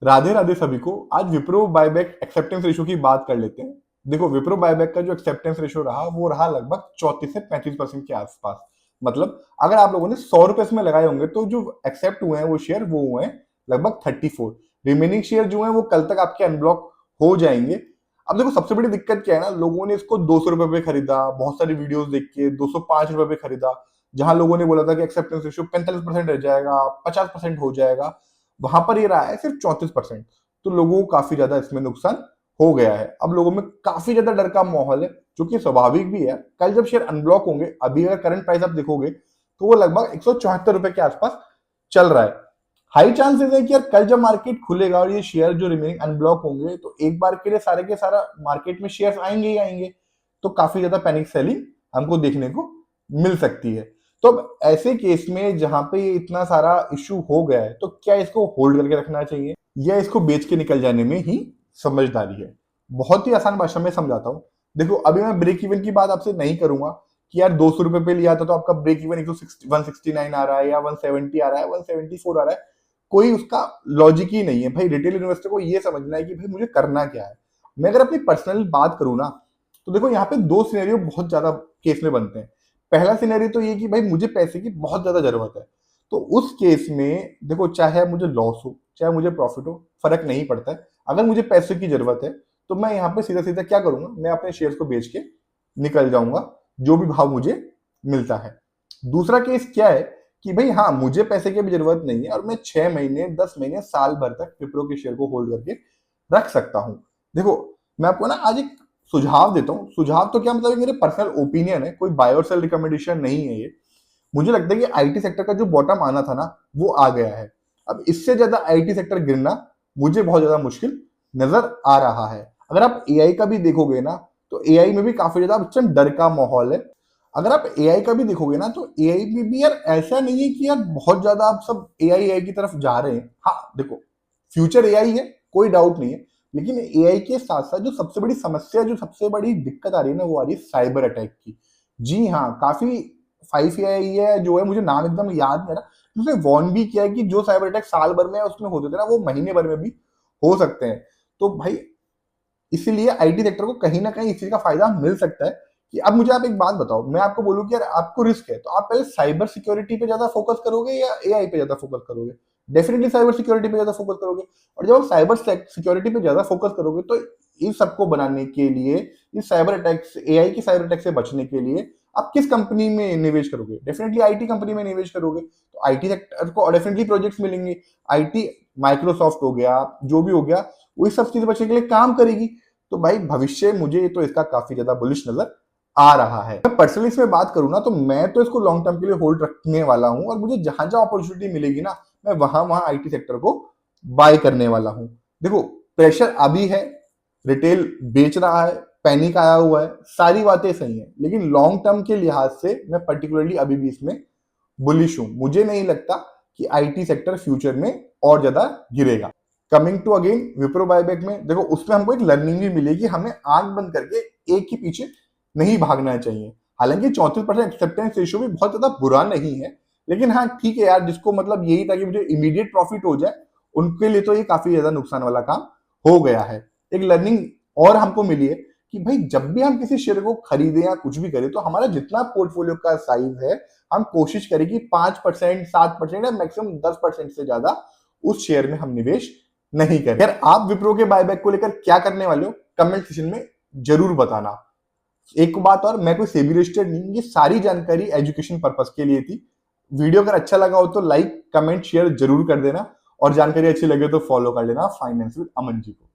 राधे राधे सभी को। आज विप्रो बायबैक एक्सेप्टेंस रेशियो की बात कर लेते हैं। देखो, विप्रो बायबैक का जो एक्सेप्टेंस रेशियो रहा वो रहा लगभग 34 से 35% के आसपास। मतलब अगर आप लोगों ने 100 रुपए इसमें लगाए होंगे तो जो एक्सेप्ट हुए हैं वो शेयर वो हुए हैं लगभग 34। रिमेनिंग शेयर जो है वो कल तक आपके अनब्लॉक हो जाएंगे। अब देखो, सबसे बड़ी दिक्कत क्या है ना, लोगों ने इसको 200 रुपए पे खरीदा, बहुत सारी वीडियोस देख के 205 रुपए पे खरीदा, जहां लोगों ने बोला था कि एक्सेप्टेंस रेशियो 45% रह जाएगा, 50% हो जाएगा, वहां पर ये रहा है सिर्फ 34%। तो लोगों को काफी ज्यादा इसमें नुकसान हो गया है। अब लोगों में काफी ज्यादा डर का माहौल है, जो कि स्वाभाविक भी है। कल जब शेयर अनब्लॉक होंगे, अभी अगर करंट प्राइस आप देखोगे तो वो लगभग 174 रुपए के आसपास चल रहा है। हाई चांसेस है कि यार कल जब मार्केट खुलेगा और ये शेयर जो रिमेनिंग अनब्लॉक होंगे तो एक बार के लिए सारे के सारा मार्केट में शेयर्स आएंगे ही आएंगे। तो काफी ज्यादा पैनिक सेलिंग हमको देखने को मिल सकती है। तो अब ऐसे केस में जहां पे ये इतना सारा इश्यू हो गया है, तो क्या इसको होल्ड करके रखना चाहिए या इसको बेच के निकल जाने में ही समझदारी है? बहुत ही आसान भाषा में समझाता हूँ। देखो, अभी मैं ब्रेक इवन की बात आपसे नहीं करूंगा कि यार 200 रुपए पे लिया था तो आपका ब्रेक इवन 169 आ रहा है या 170 आ रहा है, 174 आ रहा है। कोई उसका लॉजिक ही नहीं है भाई। रिटेल इन्वेस्टर को ये समझना है कि भाई मुझे करना क्या है। मैं अगर अपनी पर्सनल बात करूँ ना, तो देखो यहाँ पे दो सिनेरियो बहुत ज्यादा केस में बनते हैं। पहला सिनेरियो तो ये कि भाई मुझे पैसे की बहुत ज्यादा जरूरत है। तो उस केस में देखो, चाहे मुझे लॉस हो चाहे मुझे प्रॉफिट हो, फर्क नहीं पड़ता है। अगर मुझे पैसे की जरूरत है तो मैं यहाँ पे सीधा सीधा क्या करूंगा, मैं अपने शेयर्स को बेच के निकल जाऊंगा, जो भी भाव मुझे मिलता है। दूसरा केस क्या है कि भाई हाँ, मुझे पैसे की भी जरूरत नहीं है और मैं 6 महीने 10 महीने साल भर तक विप्रो के शेयर को होल्ड करके रख सकता हूं। देखो, मैं आपको ना आज एक सुझाव देता हूँ। सुझाव तो क्या, मतलब मेरे पर्सनल ओपिनियन है, कोई बाय और सेल रिकमेंडेशन नहीं है ये। मुझे लगता है कि आईटी सेक्टर का जो बॉटम आना था ना, वो आ गया है। अब इससे ज्यादा आईटी सेक्टर गिरना मुझे बहुत ज्यादा मुश्किल नजर आ रहा है। अगर आप एआई का भी देखोगे ना, तो एआई में भी काफी ज्यादा इस टाइम डर का माहौल है। अगर आप एआई का भी देखोगे ना, तो एआई में भी यार ऐसा नहीं है कि यार बहुत ज्यादा आप सब एआई एआई की तरफ जा रहे हैं। हाँ देखो, फ्यूचर एआई है, कोई डाउट नहीं है। लेकिन एआई के साथ साथ जो सबसे बड़ी समस्या, जो सबसे बड़ी दिक्कत आ रही है ना, वो आ रही है साइबर अटैक की। जी हाँ, काफी 5 AI है जो है, मुझे नाम एकदम याद नहीं आ रहा, उसने वार्न भी किया है कि जो साइबर अटैक साल भर में उसमें होते थे ना, वो महीने भर में भी हो सकते हैं। तो भाई इसीलिए आईटी सेक्टर को कहीं ना कहीं इस चीज का फायदा मिल सकता है। कि अब मुझे आप एक बात बताओ, मैं आपको बोलूं कि यार आपको रिस्क है, तो आप पहले साइबर सिक्योरिटी पे ज्यादा फोकस करोगे या एआई पे ज्यादा फोकस करोगे? डेफिनेटली साइबर सिक्योरिटी पे ज्यादा फोकस करोगे। और जब आप साइबर सिक्योरिटी पे ज्यादा फोकस करोगे तो इस सबको बनाने के लिए, इस साइबर अटैक से, एआई की साइबर अटैक से बचने के लिए आप किस कंपनी में निवेश करोगे? डेफिनेटली आईटी कंपनी में निवेश करोगे। तो आईटी सेक्टर को डेफिनेटली प्रोजेक्ट्स मिलेंगे। आईटी, माइक्रोसॉफ्ट हो गया, जो भी हो गया, वही सब चीजें बचने के लिए काम करेगी। तो भाई भविष्य मुझे तो इसका काफी ज्यादा बुलिश नजर आ रहा है। मैं पर्सनली इसमें बात करूं ना, तो मैं तो इसको लॉन्ग टर्म के लिए होल्ड रखने वाला हूं, और मुझे जहां जहां अपॉर्चुनिटी मिलेगी ना, मैं वहां वहां आईटी सेक्टर को बाय करने वाला हूं। देखो, प्रेशर अभी है, रिटेल बेच रहा है, पैनिक आया हुआ है, सारी बातें सही है, लेकिन लॉन्ग टर्म के लिहाज से मैं पर्टिकुलरली अभी भी इसमें बुलिश हूं। मुझे नहीं लगता कि आईटी सेक्टर फ्यूचर में और ज्यादा गिरेगा। Coming to again Wipro buyback में, देखो उसमें हमको एक लर्निंग भी मिलेगी, हमें आंख बंद करके एक ही पीछे नहीं भागना चाहिए। हालांकि 34% एक्सेप्टेंस रेशियो भी बहुत ज्यादा बुरा नहीं है, लेकिन हाँ ठीक है यार, जिसको मतलब यही था कि मुझे इमीडिएट प्रॉफिट हो जाए, उनके लिए तो ये काफी ज्यादा नुकसान वाला काम हो गया है। एक लर्निंग और हमको मिली है कि भाई जब भी हम किसी शेयर को खरीदें या कुछ भी करें, तो हमारा जितना पोर्टफोलियो का साइज है, हम कोशिश करें कि 5%, 7% या मैक्सिमम 10% से ज्यादा उस शेयर में हम निवेश नहीं करें। यार आप विप्रो के बायबैक को लेकर क्या करने वाले हो, कमेंट सेक्शन में जरूर बताना। एक बात और, मैं कोई सेबी रजिस्टर्ड नहीं, ये सारी जानकारी एजुकेशन पर्पस के लिए थी। वीडियो अगर अच्छा लगा हो तो लाइक कमेंट शेयर जरूर कर देना, और जानकारी अच्छी लगे तो फॉलो कर लेना फाइनेंस विद अमन जी को।